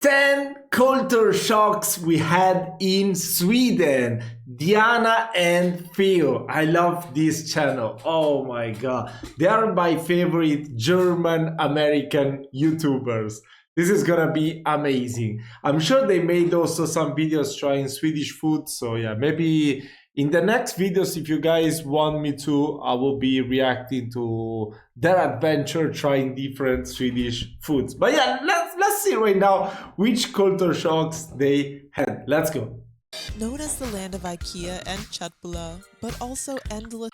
10 culture shocks we had in Sweden. Diana and Theo. I love this channel. Oh my god. They are my favorite German American YouTubers. This is gonna be amazing. I'm sure they made also some videos trying Swedish food. So yeah, maybe in the next videos, if you guys want me to, I will be reacting to their adventure trying different Swedish foods. But yeah, let's see right now which culture shocks they had. Let's go. Known as the land of IKEA and Köttbullar, but also endless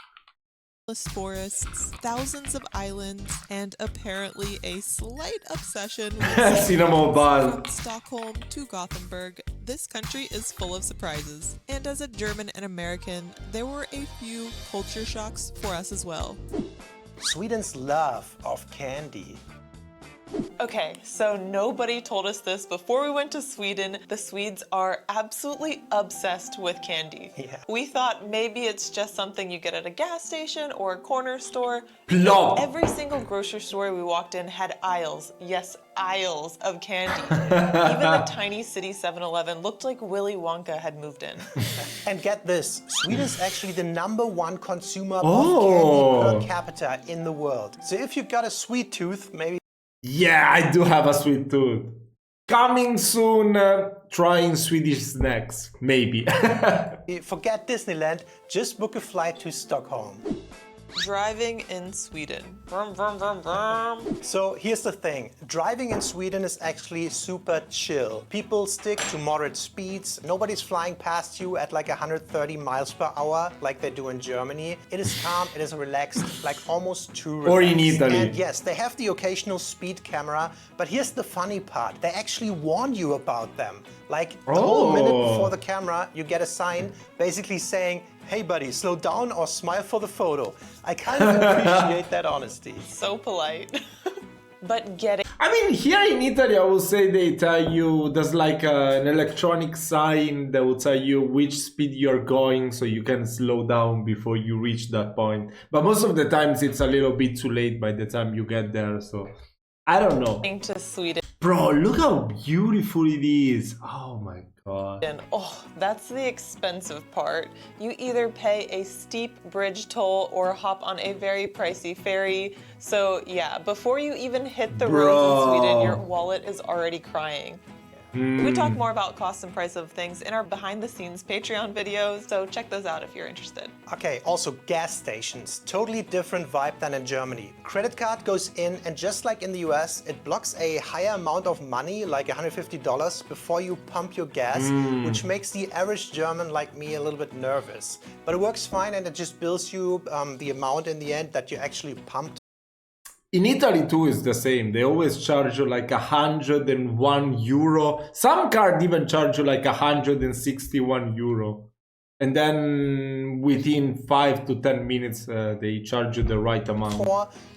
forests, thousands of islands, and apparently a slight obsession with Cinnamon bun. From Stockholm to Gothenburg, this country is full of surprises. And as a German and American, there were a few culture shocks for us as well. Sweden's love of candy. Okay, so nobody told us this before we went to Sweden. The Swedes are absolutely obsessed with candy. Yeah. We thought maybe it's just something you get at a gas station or a corner store. Plum. Every single grocery store we walked in had aisles, yes, aisles of candy. Even the tiny city 7-Eleven looked like Willy Wonka had moved in. And get this, Sweden is actually the #1 consumer of candy per capita in the world. So if you've got a sweet tooth, maybe... Yeah, I do have a sweet tooth. Coming soon, trying Swedish snacks, maybe. Forget Disneyland, just book a flight to Stockholm. Driving in Sweden. Vroom, vroom, vroom, vroom. So here's the thing, driving in Sweden is actually super chill. People stick to moderate speeds, nobody's flying past you at like 130 miles per hour like they do in Germany. It is calm, it is relaxed, like almost too relaxed. Or in Italy. And yes, they have the occasional speed camera, but here's the funny part, they actually warn you about them. Like a whole minute before the camera, you get a sign basically saying, hey buddy, slow down or smile for the photo. I kind of appreciate that honesty. So polite. But getting... I mean, here in Italy, I would say they tell you, there's like an electronic sign that will tell you which speed you're going so you can slow down before you reach that point. But most of the times it's a little bit too late by the time you get there, so I don't know. to Sweden. Bro, look how beautiful it is. Oh my god. And oh, that's the expensive part. You either pay a steep bridge toll or hop on a very pricey ferry. So yeah, before you even hit the roads in Sweden, your wallet is already crying. We talk more about cost and price of things in our behind the scenes Patreon videos, so check those out if you're interested. Okay, also gas stations. Totally different vibe than in Germany. Credit card goes in and just like in the US, it blocks a higher amount of money, like $150, before you pump your gas, which makes the average German like me a little bit nervous. But it works fine and it just bills you the amount in the end that you actually pumped. In Italy too is the same. They always charge you like 101 euro. Some card even charge you like 161 euro. And then within 5 to 10 minutes, they charge you the right amount.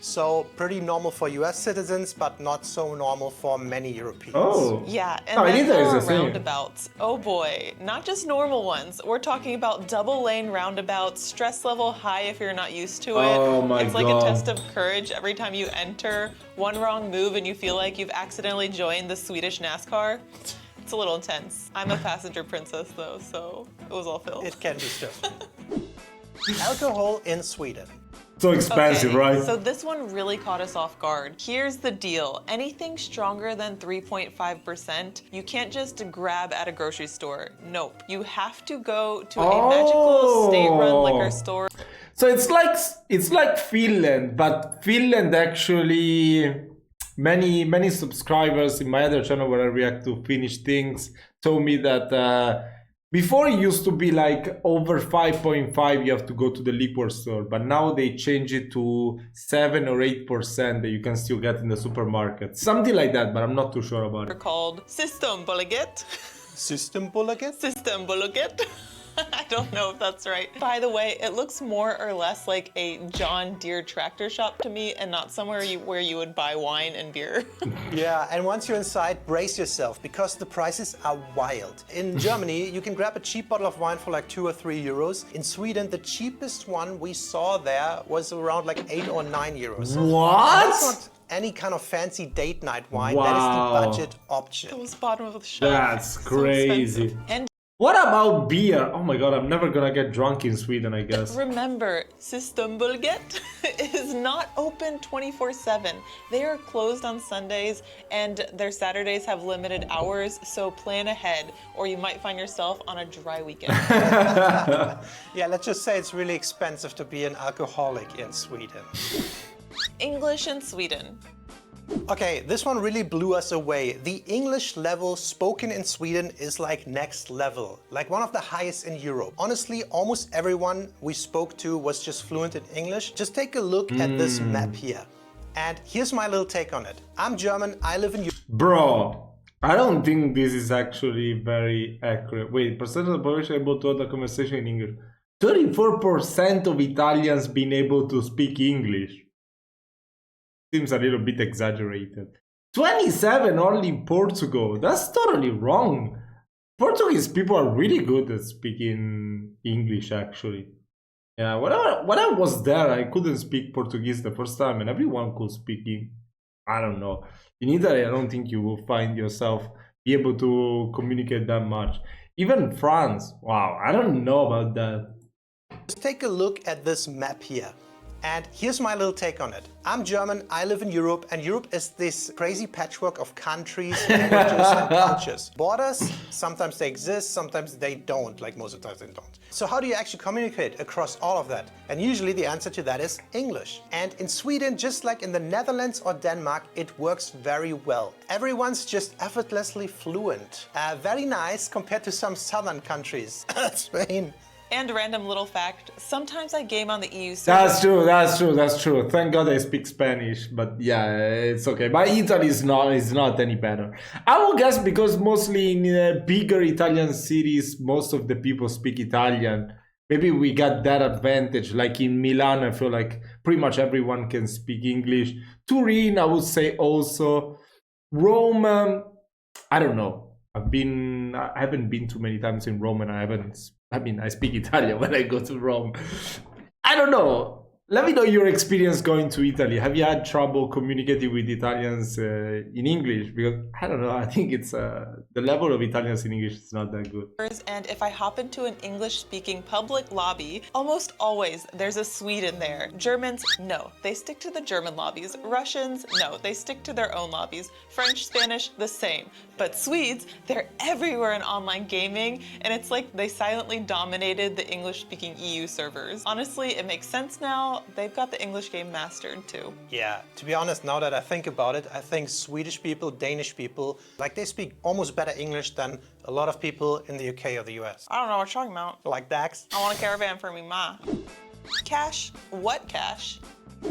So pretty normal for US citizens, but not so normal for many Europeans. Oh. Yeah, and then there are roundabouts. Oh boy, not just normal ones. We're talking about double lane roundabouts, stress level high if you're not used to it. Oh my It's like God. a test of courage every time you enter. One wrong move and you feel like you've accidentally joined the Swedish NASCAR. It's a little intense. I'm a passenger princess though, so it was all filled. It can be stressful. Alcohol in Sweden. So expensive, Okay, right? So this one really caught us off guard. Here's the deal. Anything stronger than 3.5%, you can't just grab at a grocery store. Nope. You have to go to a magical state-run liquor store. So it's like Finland, but Finland actually... Many subscribers in my other channel where I react to Finnish things told me that before it used to be like over 5.5 you have to go to the liquor store, but now they change it to 7 or 8% that you can still get in the supermarket. Something like that, but I'm not too sure about it. They're called Systembolaget. Systembolaget? Systembolaget. I don't know if that's right. By the way, it looks more or less like a John Deere tractor shop to me and not somewhere where you would buy wine and beer. Yeah, and once you're inside, brace yourself because the prices are wild. In Germany, you can grab a cheap bottle of wine for like 2 or 3 euros. In Sweden, the cheapest one we saw there was around like 8 or 9 euros. What? any kind of fancy date night wine. Wow. That is the budget option. Those bottom of the shelf. That's So crazy. expensive. And What about beer? Oh my god, I'm never gonna get drunk in Sweden, I guess. remember, Systembolaget is not open 24/7. They are closed on Sundays and their Saturdays have limited hours, so plan ahead or you might find yourself on a dry weekend. Yeah, let's just say it's really expensive to be an alcoholic in Sweden. English in Sweden. Okay, this one really blew us away. The English level spoken in Sweden is like next level, like one of the highest in Europe. Honestly, almost everyone we spoke to was just fluent in English. Just take a look at this map here. And here's my little take on it. I'm German, I live in Europe. Bro, I don't think this is actually very accurate. Wait, percent of the population able to hold a conversation in English. 34% of Italians being able to speak English. Seems a little bit exaggerated. 27 only in Portugal. That's totally wrong. Portuguese people are really good at speaking English, actually. Yeah, when I was there, I couldn't speak Portuguese the first time, and everyone could speak I don't know. In Italy, I don't think you will find yourself be able to communicate that much. Even France, wow, I don't know about that. Just take a look at this map here. And here's my little take on it. I'm German, I live in Europe, and Europe is this crazy patchwork of countries, languages, and cultures. Borders, sometimes they exist, sometimes they don't, like most of the times they don't. So how do you actually communicate across all of that? And usually the answer to that is English. And in Sweden, just like in the Netherlands or Denmark, it works very well. Everyone's just effortlessly fluent. Very nice compared to some southern countries. Spain. And random little fact, sometimes I game on the EU server. That's true. Thank God I speak Spanish, but yeah, it's okay. But Italy is not any better. I will guess because mostly in bigger Italian cities, most of the people speak Italian. Maybe we got that advantage. Like in Milan, I feel like pretty much everyone can speak English. Turin, I would say also. Rome, I don't know. I haven't been too many times in Rome, and I speak Italian when I go to Rome. I don't know. Let me know your experience going to Italy. Have you had trouble communicating with Italians in English? Because I don't know. I think it's the level of Italians in English is not that good. And if I hop into an English-speaking public lobby, almost always there's a Swede in there. Germans, no, they stick to the German lobbies. Russians, no, they stick to their own lobbies. French, Spanish, the same. But Swedes, they're everywhere in online gaming, and it's like they silently dominated the English-speaking EU servers. Honestly, it makes sense now. They've got the English game mastered too. Yeah, to be honest, now that I think about it, I think Swedish people, Danish people, like they speak almost better English than a lot of people in the UK or the US. I don't know what you're talking about. Like Dax. I want a caravan for me, ma. Cash? What cash?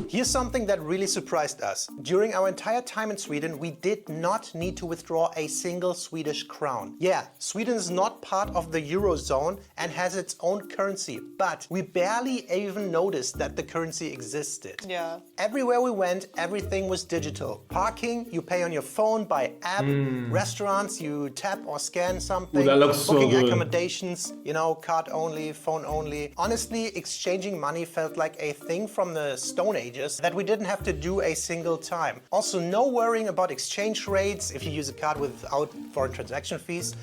Here's something that really surprised us. During our entire time in Sweden, we did not need to withdraw a single Swedish crown. Yeah, Sweden is not part of the Eurozone and has its own currency, but we barely even noticed that the currency existed. Yeah. Everywhere we went, everything was digital. Parking, you pay on your phone by app. Restaurants, you tap or scan something. Ooh, that looks so Booking good. accommodations, card only, phone only. Honestly, exchanging money felt like a thing from the Stone Ages that we didn't have to do a single time. Also, no worrying about exchange rates if you use a card without foreign transaction fees.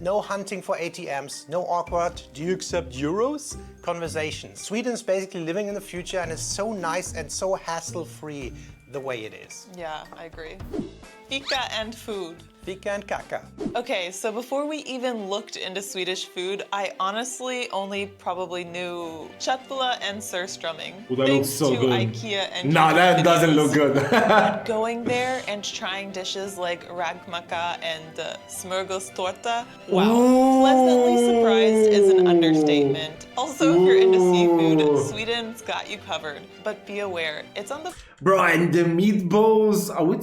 No hunting for ATMs, no awkward, do you accept euros? Conversations. Sweden's basically living in the future and is so nice and so hassle-free the way it is. Yeah, I agree. Fika and food. Fika and kaka. Okay, so before we even looked into Swedish food, I honestly only probably knew köttbullar and surströmming. Ooh, that Thanks looks so to good. IKEA and Nah, that YouTube doesn't videos. look good. Going there and trying dishes like ragmacka and smörgåstårta, wow, Ooh. pleasantly surprised is an understatement. Also, if you're into Ooh. seafood, Sweden's got you covered, but be aware, it's on the Bro, and the meatballs, are we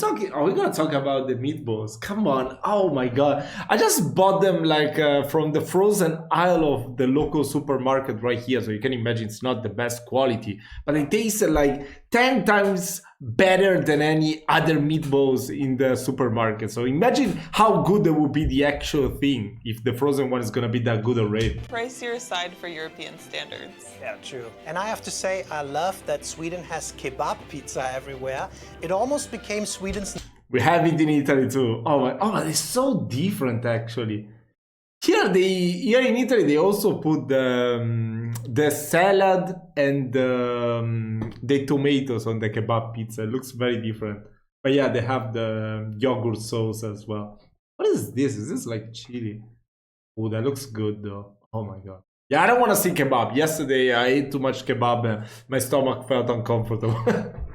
gonna talk about the meatballs? Come on, oh my god. I just bought them like from the frozen aisle of the local supermarket right here, so you can imagine it's not the best quality, but it tasted like 10 times better than any other meatballs in the supermarket. So imagine how good that would be the actual thing if the frozen one is gonna be that good already. price your side for European standards. Yeah, true. And I have to say, say I love that Sweden has kebab pizza everywhere. It almost became Sweden's. We have it in Italy too. Oh, it's so different actually. Here in Italy they also put the salad and the tomatoes on the kebab pizza. It looks very different. But yeah, they have the yogurt sauce as well. What is this? Is this like chili? Oh, that looks good though. Oh my god. Yeah, I don't want to see kebab. Yesterday I ate too much kebab and my stomach felt uncomfortable.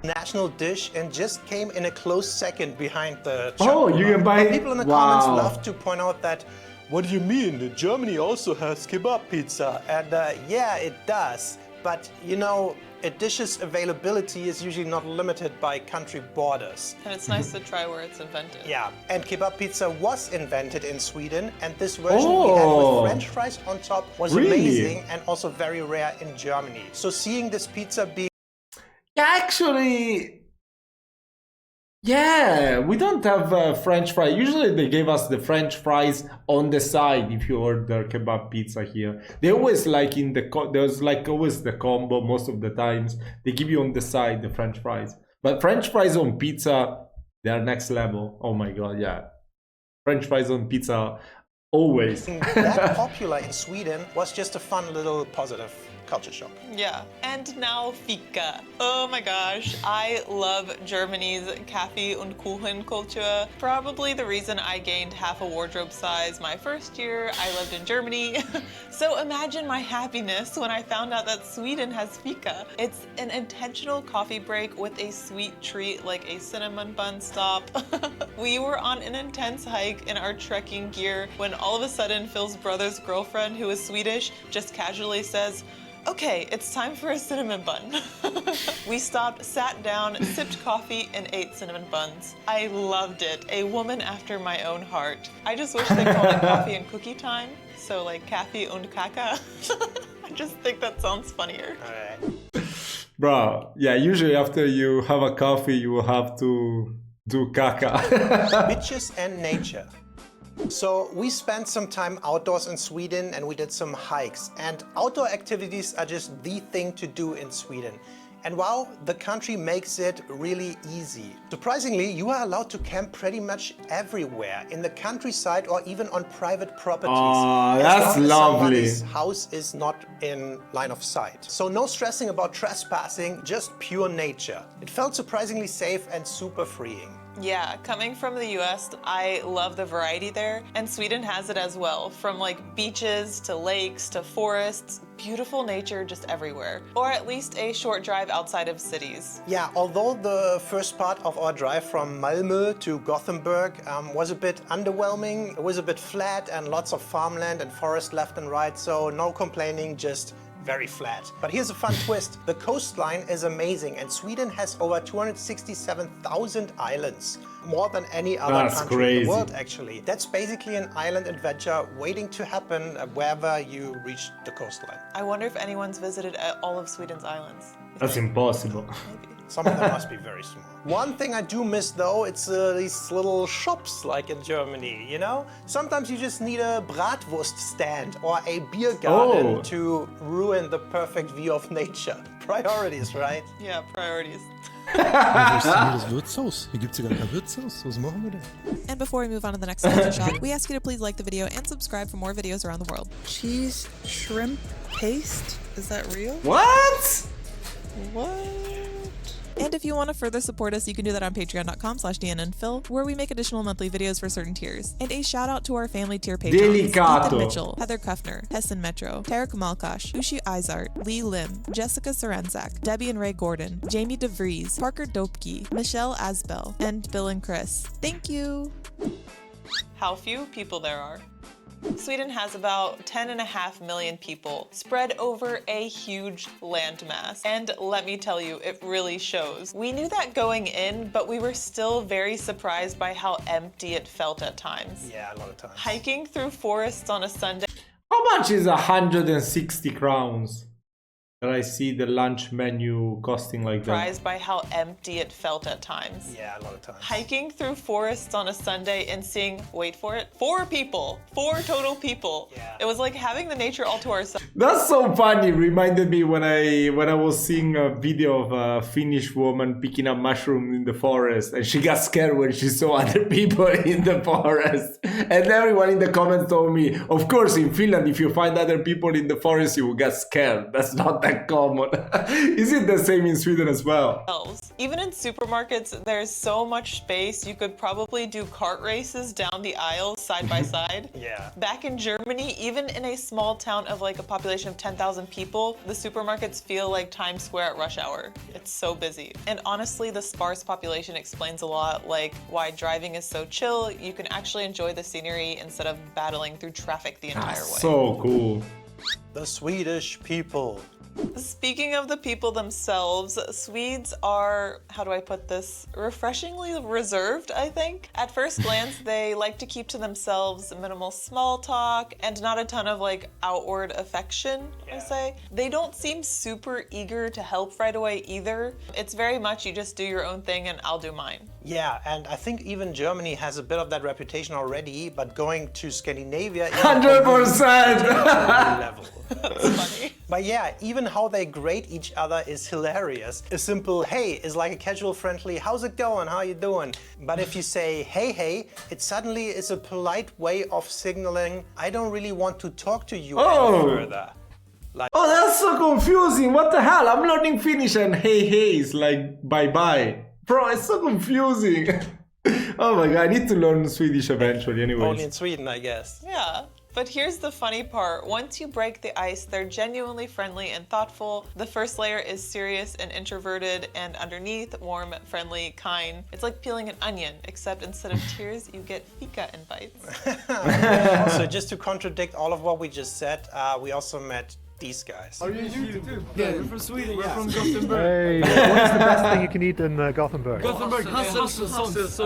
National dish and just came in a close second behind the. Oh, you can buy it? People in the comments love to point out that. What do you mean? Germany also has kebab pizza, and yeah, it does. But you know, a dish's availability is usually not limited by country borders. And it's nice to try where it's invented. Yeah, and kebab pizza was invented in Sweden, and this version we had with French fries on top was amazing and also very rare in Germany. So seeing this pizza being actually, yeah, we don't have French fries. Usually they give us the French fries on the side if you order kebab pizza here. They always like in the there's like always the combo most of the times. They give you on the side the French fries. But French fries on pizza, they are next level. Oh my god, yeah. French fries on pizza always. that popular in Sweden was just a fun little positive culture shock. Yeah, and now fika. Oh my gosh, I love Germany's Kaffee und Kuchen culture. Probably the reason I gained half a wardrobe size my first year I lived in Germany. So imagine my happiness when I found out that Sweden has fika. It's an intentional coffee break with a sweet treat like a cinnamon bun stop. We were on an intense hike in our trekking gear when all of a sudden Phil's brother's girlfriend, who is Swedish, just casually says, "Okay, it's time for a cinnamon bun." We stopped, sat down, sipped coffee, and ate cinnamon buns. I loved it. A woman after my own heart. I just wish they called it coffee and cookie time. So like Kaffee und Kaka. I just think that sounds funnier. All right. Bro, yeah, usually after you have a coffee, you will have to do caca. Bitches and nature. So we spent some time outdoors in Sweden and we did some hikes, and outdoor activities are just the thing to do in Sweden. And wow, the country makes it really easy. Surprisingly, you are allowed to camp pretty much everywhere, in the countryside or even on private properties. Oh, that's lovely. Somebody's house is not in line of sight. So no stressing about trespassing, just pure nature. It felt surprisingly safe and super freeing. Yeah, coming from the US, I love the variety there, and Sweden has it as well. From like beaches to lakes to forests, beautiful nature just everywhere. Or at least a short drive outside of cities. Yeah, although the first part of our drive from Malmö to Gothenburg was a bit underwhelming, it was a bit flat and lots of farmland and forest left and right, so no complaining, just very flat. But here's a fun twist. The coastline is amazing, and Sweden has over 267,000 islands. More than any other country in the world, actually. That's basically an island adventure waiting to happen wherever you reach the coastline. I wonder if anyone's visited all of Sweden's islands. That's impossible. Maybe. Some of them must be very small. One thing I do miss though, it's these little shops like in Germany, you know? Sometimes you just need a bratwurst stand or a beer garden to ruin the perfect view of nature. Priorities, right? Yeah, priorities. Wo ist denn hier das Wirtshaus? Hier gibt's ja gar kein Wirtshaus. Was machen wir denn? And before we move on to the next culture shock, we ask you to please like the video and subscribe for more videos around the world. Cheese shrimp paste? Is that real? What? What? And if you want to further support us, you can do that on patreon.com/DNNPhil, where we make additional monthly videos for certain tiers. And a shout out to our family tier patrons: Delicato. Ethan Mitchell, Heather Kuffner, Hessen Metro, Tarek Malkosh, Ushi Izart, Lee Lim, Jessica Sarenzak, Debbie and Ray Gordon, Jamie DeVries, Parker Dopke, Michelle Asbell, and Bill and Chris. Thank you! How few people there are. Sweden has about 10.5 million people spread over a huge landmass. And let me tell you, it really shows. We knew that going in, but we were still very surprised by how empty it felt at times. Yeah, a lot of times. Hiking through forests on a Sunday. How much is 160 crowns? that I see the lunch menu costing like that. Surprised by how empty it felt at times. Yeah, a lot of times. Hiking through forests on a Sunday and seeing, wait for it, 4 people. 4 total people. Yeah. It was like having the nature all to ourselves. That's so funny. Reminded me when I was seeing a video of a Finnish woman picking up mushrooms in the forest, and she got scared when she saw other people in the forest. And everyone in the comments told me, of course, in Finland, if you find other people in the forest, you will get scared. That's not that common. Is it the same in Sweden as well? Even in supermarkets, there's so much space, you could probably do cart races down the aisles side by side. Yeah. Back in Germany, even in a small town of like a population of 10,000 people, the supermarkets feel like Times Square at rush hour. It's so busy. And honestly, the sparse population explains a lot, like why driving is so chill. You can actually enjoy the scenery instead of battling through traffic the entire way. So cool. The Swedish people. Speaking of the people themselves, Swedes are, how do I put this, refreshingly reserved, I think. At first glance, they like to keep to themselves minimal small talk and not a ton of like outward affection, I say. They don't seem super eager to help right away either. It's very much you just do your own thing and I'll do mine. Yeah, and I think even Germany has a bit of that reputation already, but going to Scandinavia is 100%! level. That's funny. But yeah, even how they grade each other is hilarious. A simple hey is like a casual friendly, how's it going, how you doing? But if you say hey, it suddenly is a polite way of signaling, I don't really want to talk to you any further. Oh, that's so confusing. What the hell? I'm learning Finnish and hey is like bye-bye. Bro, it's so confusing. Oh my god, I need to learn Swedish eventually anyways. Only in Sweden, I guess. Yeah. But here's the funny part. Once you break the ice, they're genuinely friendly and thoughtful. The first layer is serious and introverted, and underneath, warm, friendly, kind. It's like peeling an onion, except instead of tears, you get fika invites. Also, just to contradict all of what we just said, we also met these guys. Are you YouTube? Yeah, we're from Sweden. We're from Hey, Gothenburg. what's the best thing you can eat in Gothenburg? Gothenburg. Hasselssons.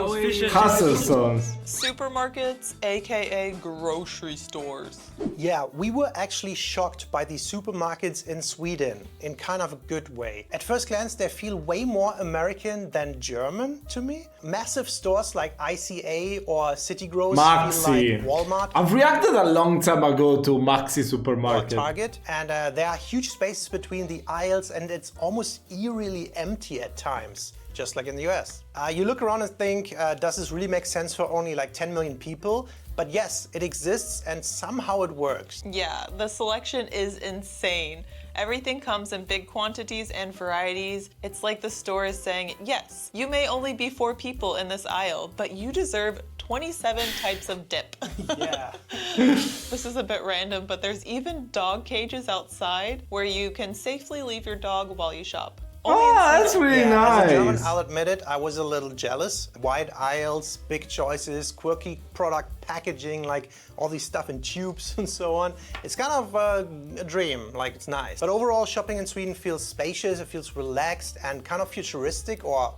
Supermarkets, aka grocery stores. Yeah, we were actually shocked by the supermarkets in Sweden in kind of a good way. At first glance, they feel way more American than German to me. Massive stores like ICA or City Gross feel Maxi. like Walmart. I've reacted a long time ago to Maxi Or supermarket. Target, and there are huge spaces between the aisles, and it's almost eerily empty at times, just like in the US. You look around and think, does this really make sense for only like 10 million people? But yes, it exists and somehow it works. Yeah, the selection is insane. Everything comes in big quantities and varieties. It's like the store is saying, yes, you may only be 4 people in this aisle, but you deserve 27 types of dip. Yeah. This is a bit random, but there's even dog cages outside where you can safely leave your dog while you shop. Only in Oh, Sweden. that's really As a German, nice. I'll admit it, I was a little jealous. Wide aisles, big choices, quirky product packaging, like all these stuff in tubes and so on. It's kind of a dream, like it's nice. But overall, shopping in Sweden feels spacious, it feels relaxed and kind of futuristic or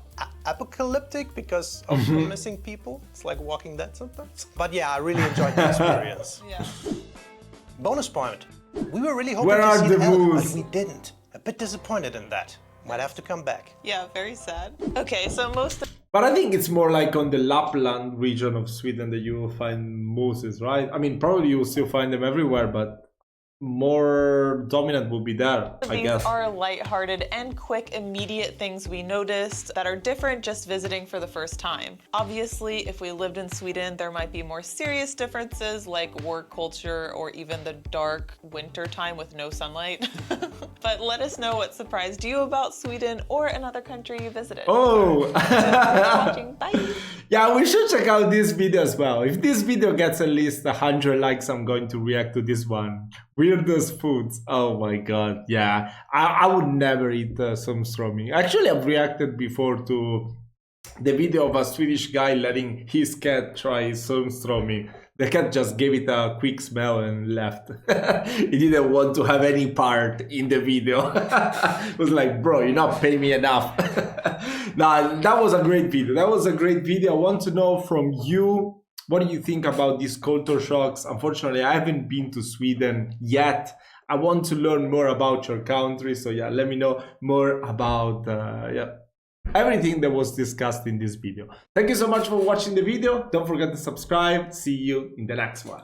apocalyptic because of the missing people. It's like Walking Dead sometimes. But yeah, I really enjoyed the experience. Yeah. Bonus point. We were really hoping Where to are see the an elk, but moose? we didn't. A bit disappointed in that. Might have to come back. Yeah, very sad. Okay, so most But I think it's more like on the Lapland region of Sweden that you will find mooses, right? I mean, probably you will still find them everywhere, but more dominant will be there, I These guess. are lighthearted and quick, immediate things we noticed that are different just visiting for the first time. Obviously, if we lived in Sweden, there might be more serious differences like work culture or even the dark winter time with no sunlight. But let us know what surprised you about Sweden or another country you visited. Oh! Thanks for watching. Bye! Yeah, we should check out this video as well. If this video gets at least 100 likes, I'm going to react to this one. Weirdest foods. Oh my god, yeah. I would never eat surströmming. Actually, I've reacted before to the video of a Swedish guy letting his cat try surströmming. The cat just gave it a quick smell and left. He didn't want to have any part in the video. It was like, bro, you're not paying me enough. Nah, that was a great video. That was a great video. I want to know from you, what do you think about these culture shocks? Unfortunately, I haven't been to Sweden yet. I want to learn more about your country. So yeah, let me know more about everything that was discussed in this video. Thank you so much for watching the video. Don't forget to subscribe. See you in the next one.